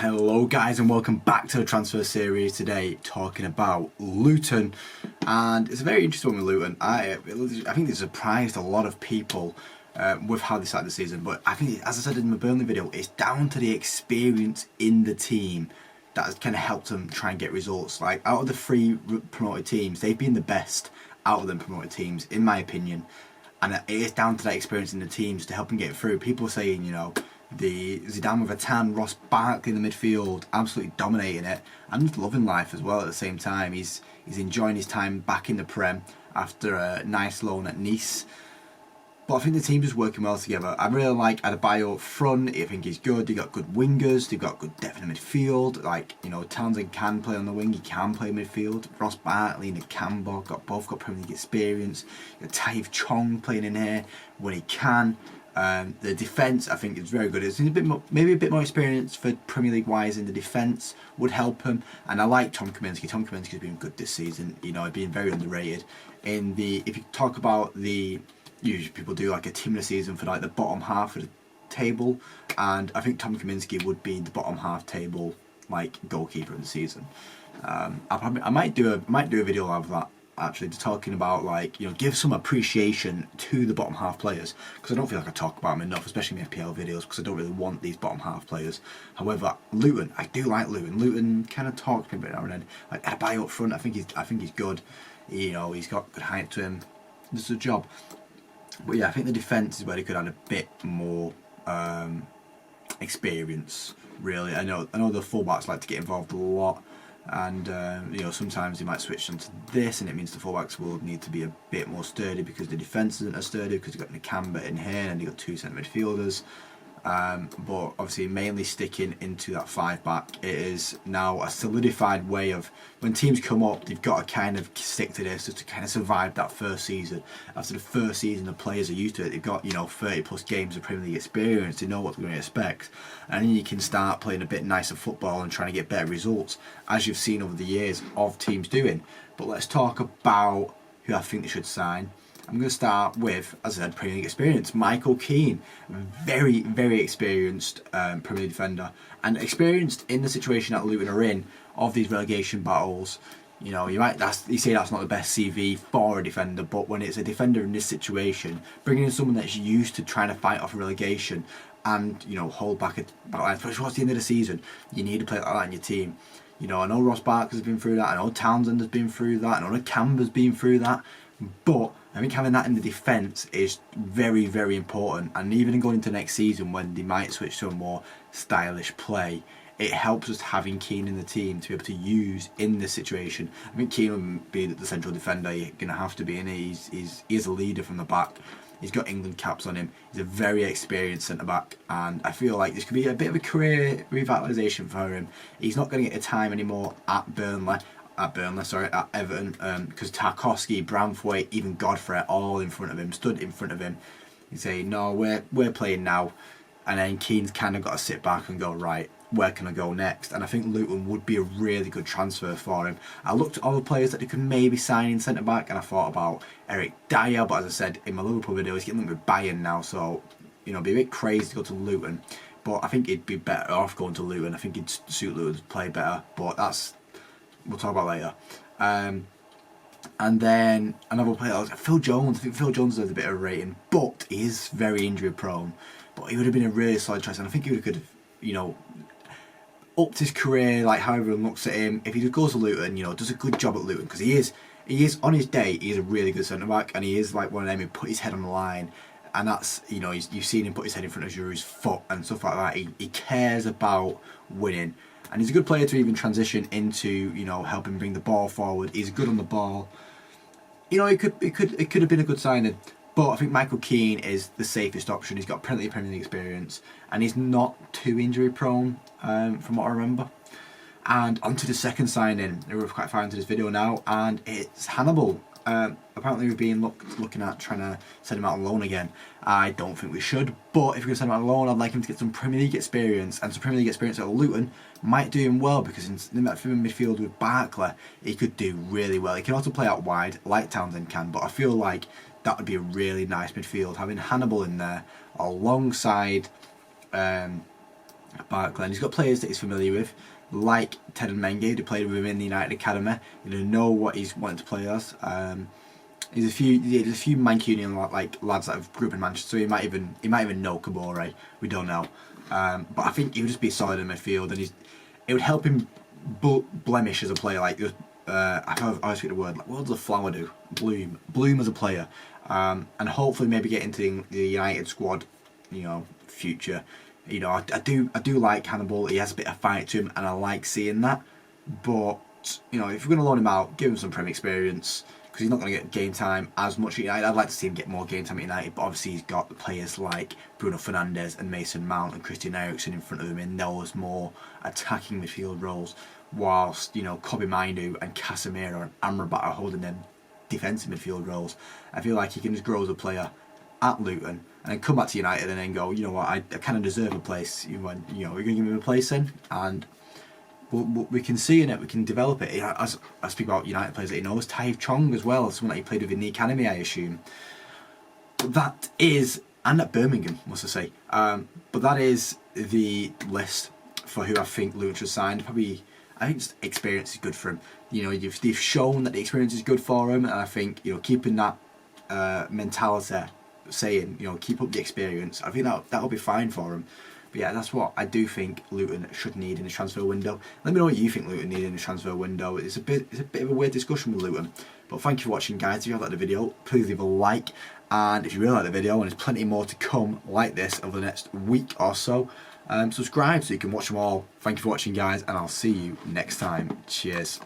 Hello guys and welcome back to the transfer series. Today talking about Luton, and it's a very interesting one with Luton. I think they surprised a lot of people with how they started the season, but I think, as I said in my Burnley video, it's down to the experience in the team that has kind of helped them try and get results. Like, out of the three promoted teams, they've been the best out of them promoted teams, in my opinion, and it is down to that experience in the teams to help them get through. People are saying, you know, the Zidane with a tan, Ross Barkley in the midfield, absolutely dominating it, and just loving life as well at the same time. He's enjoying his time back in the Prem after a nice loan at Nice. But I think the team's just working well together. I really like Adebayo up front. I think he's good. They've got good wingers. They've got good depth in the midfield. Like, you know, Townsend can play on the wing. He can play midfield. Ross Barkley and Campbell both got Premier League experience. You've got Taif Chong playing in here when he can. The defence, I think, is very good. It's maybe a bit more experience for Premier League wise in the defence would help him. And I like Tom Kaminski. Tom Kaminski's been good this season. You know, he's been very underrated. If you talk about usually people do like a team of the season for like the bottom half of the table, and I think Tom Kaminski would be the bottom half table like goalkeeper of the season. I might do a video of that, actually, to talking about, like, you know, give some appreciation to the bottom half players, because I don't feel like I talk about them enough, especially in my FPL videos, because I don't really want these bottom half players. However, Luton, I do like Luton. Luton kind of talks a bit now and then. Like Adebayo up front, I think he's good. You know, he's got good height to him. Does the job. But yeah, I think the defence is where they could add a bit more experience. Really, I know the fullbacks like to get involved a lot. And you know, sometimes they might switch onto this, and it means the fullbacks will need to be a bit more sturdy because the defence isn't as sturdy, because you've got Nakamba in here and you've got two centre midfielders. But obviously, mainly sticking into that 5-back, it is now a solidified way of, when teams come up, they've got to kind of stick to this just to kind of survive that first season. After the first season, the players are used to it. They've got, you know, 30 plus games of Premier League experience. They know what they're going to expect, and then you can start playing a bit nicer football and trying to get better results, as you've seen over the years of teams doing. But let's talk about who I think they should sign. I'm going to start with, as I said, Premier League experience. Michael Keane, very, very experienced Premier League defender, and experienced in the situation that Luton are in of these relegation battles. You know, you say that's not the best CV for a defender, but when it's a defender in this situation, bringing in someone that's used to trying to fight off a relegation and, you know, hold back a battle, especially towards the end of the season, you need to play like that in your team. You know, I know Ross Barkley has been through that. I know Townsend has been through that. I know Nakamba's been through that. But I think having that in the defence is very, very important. And even going into next season, when they might switch to a more stylish play, it helps us having Keane in the team to be able to use in this situation. I think Keane will be the central defender. You're going to have to be in it. He's a leader from the back. He's got England caps on him. He's a very experienced centre-back, and I feel like this could be a bit of a career revitalisation for him. He's not going to get a time anymore at Everton, because Tarkowski, Branthwaite, even Godfrey, all in front of him, stood in front of him. He's saying, no, we're playing now. And then Keane's kind of got to sit back and go, right, where can I go next? And I think Luton would be a really good transfer for him. I looked at other players that they could maybe sign in centre-back, and I thought about Eric Dyer, but as I said in my Liverpool video, he's getting linked with Bayern now, so, you know, it'd be a bit crazy to go to Luton. But I think he'd be better off going to Luton. I think he'd suit Luton's play better, but we'll talk about later. And then another player, Phil Jones. I think Phil Jones has a bit of a rating, but he is very injury prone. But he would have been a really solid choice, and I think he could have, you know, upped his career, like how everyone looks at him. If he just goes to Luton, you know, does a good job at Luton, because he is on his day, he is a really good centre back, and he is like one of them who put his head on the line. And that's, you know, you've seen him put his head in front of Giroud's foot and stuff like that. He cares about winning. And he's a good player to even transition into, you know, helping bring the ball forward. He's good on the ball. You know, it could have been a good signing. But I think Michael Keane is the safest option. He's got plenty of Premier League experience, and he's not too injury prone, from what I remember. And onto the second signing. We're quite far into this video now, and it's Hannibal. Apparently we've been looking at trying to send him out on loan again. I don't think we should, but if we're going to send him out on loan, I'd like him to get some Premier League experience, and some Premier League experience at Luton might do him well, because in that midfield with Barkley, he could do really well. He can also play out wide, like Townsend can, but I feel like that would be a really nice midfield, having Hannibal in there alongside Barclay. And he's got players that he's familiar with, like Ted and Menge, who played with him in the United Academy. You know what he's wanting to play as. There's a few Mancunian like lads that have grew up in Manchester, so he might even know Kabore. We don't know, but I think he would just be solid in midfield, and it would help him blemish as a player. Like I always forget the word. Like, what does a flower do? Bloom as a player, and hopefully maybe get into the United squad. You know, future. You know, I do like Hannibal. He has a bit of fight to him, and I like seeing that. But you know, if you're going to loan him out, give him some Prem experience, because he's not going to get game time as much at United. I'd like to see him get more game time at United, but obviously he's got the players like Bruno Fernandes and Mason Mount and Christian Eriksen in front of him in those more attacking midfield roles, whilst, you know, Kobe Mainu and Casemiro and Amrabat are holding them defensive midfield roles. I feel like he can just grow as a player at Luton and then come back to United and then go, you know what, I kind of deserve a place. You know, you're going to give me a place then, and we can see in it, we can develop it. As I speak about United players that he knows, Taif Chong as well, someone that he played with in the academy, I assume. But that is, and at Birmingham, must I say. But that is the list for who I think Luton should sign. Probably, I think experience is good for him. You know, they've shown that the experience is good for him, and I think, you know, keeping that mentality, saying, you know, keep up the experience, I think that'll be fine for him. But yeah, that's what I do think Luton should need in the transfer window. Let me know what you think Luton need in the transfer window. It's a bit of a weird discussion with Luton. But thank you for watching, guys. If you have liked the video, please leave a like. And if you really like the video, and there's plenty more to come like this over the next week or so, subscribe so you can watch them all. Thank you for watching, guys, and I'll see you next time. Cheers.